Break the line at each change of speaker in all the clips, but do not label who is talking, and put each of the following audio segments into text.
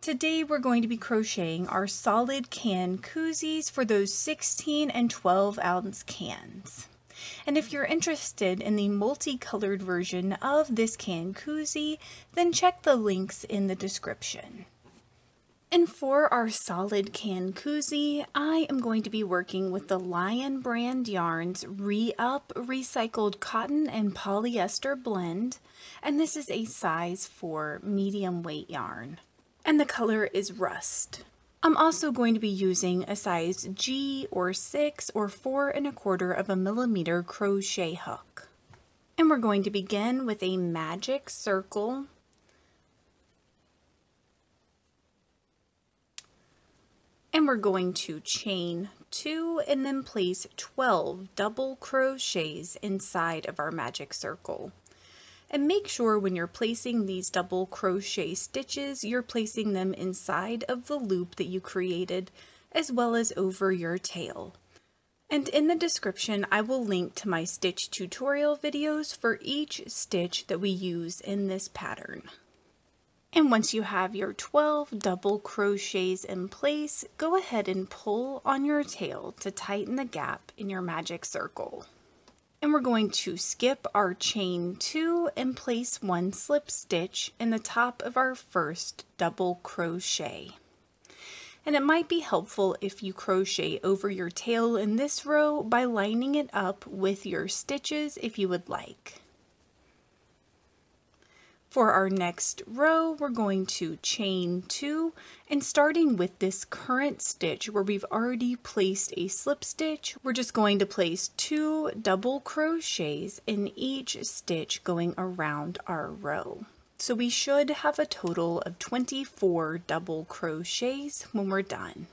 Today we're going to be crocheting our solid can koozies for those 16 and 12 ounce cans. And if you're interested in the multicolored version of this can koozie, then check the links in the description. And for our solid can koozie, I am going to be working with the Lion brand yarns Re-Up Recycled Cotton and Polyester Blend, and this is a size 4 medium weight yarn. And the color is Rust. I'm also going to be using a size G or 6 or 4 1/4 millimeter crochet hook. And we're going to begin with a magic circle. And we're going to chain 2 and then place 12 double crochets inside of our magic circle. And make sure when you're placing these double crochet stitches, you're placing them inside of the loop that you created, as well as over your tail. And in the description, I will link to my stitch tutorial videos for each stitch that we use in this pattern. And once you have your 12 double crochets in place, go ahead and pull on your tail to tighten the gap in your magic circle. And we're going to skip our chain 2 and place 1 slip stitch in the top of our first double crochet. And it might be helpful if you crochet over your tail in this row by lining it up with your stitches if you would like. For our next row, we're going to chain 2, and starting with this current stitch where we've already placed a slip stitch, we're just going to place 2 double crochets in each stitch going around our row. So we should have a total of 24 double crochets when we're done.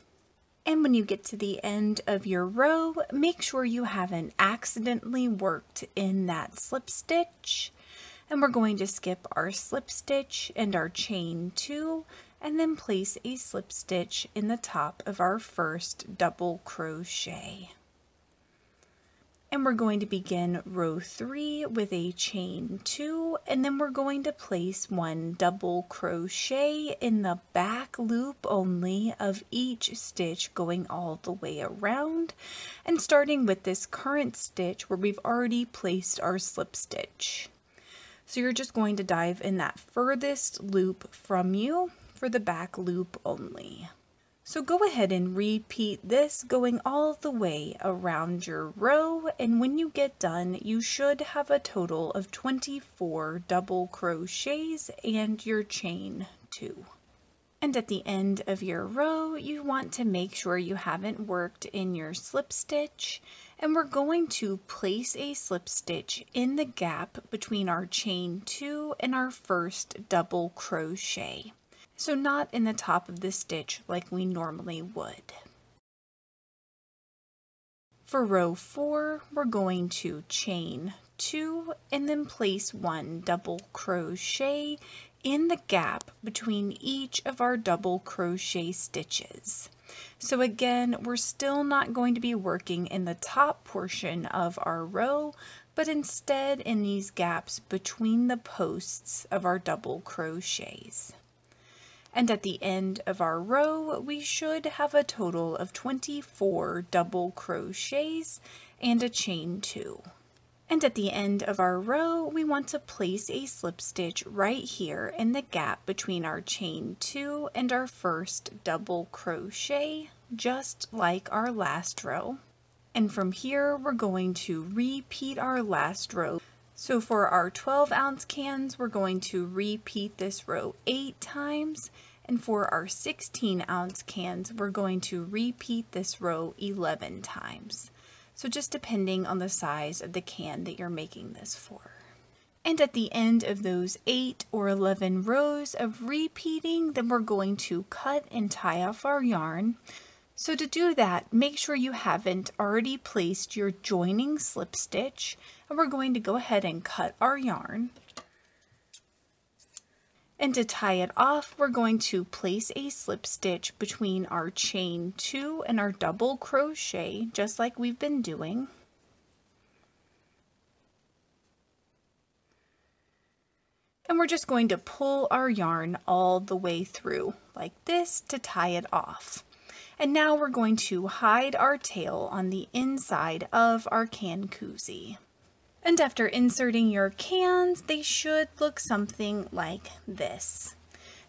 And when you get to the end of your row, make sure you haven't accidentally worked in that slip stitch. And we're going to skip our slip stitch and our chain 2 and then place a slip stitch in the top of our first double crochet. And we're going to begin row 3 with a chain 2, and then we're going to place 1 double crochet in the back loop only of each stitch going all the way around, and starting with this current stitch where we've already placed our slip stitch. So you're just going to dive in that furthest loop from you for the back loop only. So go ahead and repeat this going all the way around your row, and when you get done, you should have a total of 24 double crochets and your chain 2. And at the end of your row, you want to make sure you haven't worked in your slip stitch, and we're going to place a slip stitch in the gap between our chain 2 and our first double crochet. So not in the top of the stitch like we normally would. For row 4, we're going to chain 2 and then place 1 double crochet in the gap between each of our double crochet stitches. So again, we're still not going to be working in the top portion of our row, but instead in these gaps between the posts of our double crochets. And at the end of our row, we should have a total of 24 double crochets and a chain 2. And at the end of our row, we want to place a slip stitch right here in the gap between our chain 2 and our first double crochet, just like our last row. And from here, we're going to repeat our last row. So for our 12 ounce cans, we're going to repeat this row 8 times. And for our 16 ounce cans, we're going to repeat this row 11 times. So just depending on the size of the can that you're making this for. And at the end of those 8 or 11 rows of repeating, then we're going to cut and tie off our yarn. So to do that, make sure you haven't already placed your joining slip stitch, and we're going to go ahead and cut our yarn. And to tie it off, we're going to place a slip stitch between our chain 2 and our double crochet, just like we've been doing. And we're just going to pull our yarn all the way through like this to tie it off. And now we're going to hide our tail on the inside of our can koozie. And after inserting your cans, they should look something like this.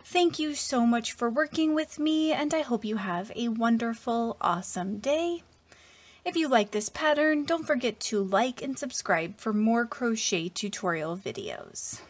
Thank you so much for working with me, and I hope you have a wonderful, awesome day. If you like this pattern, don't forget to like and subscribe for more crochet tutorial videos.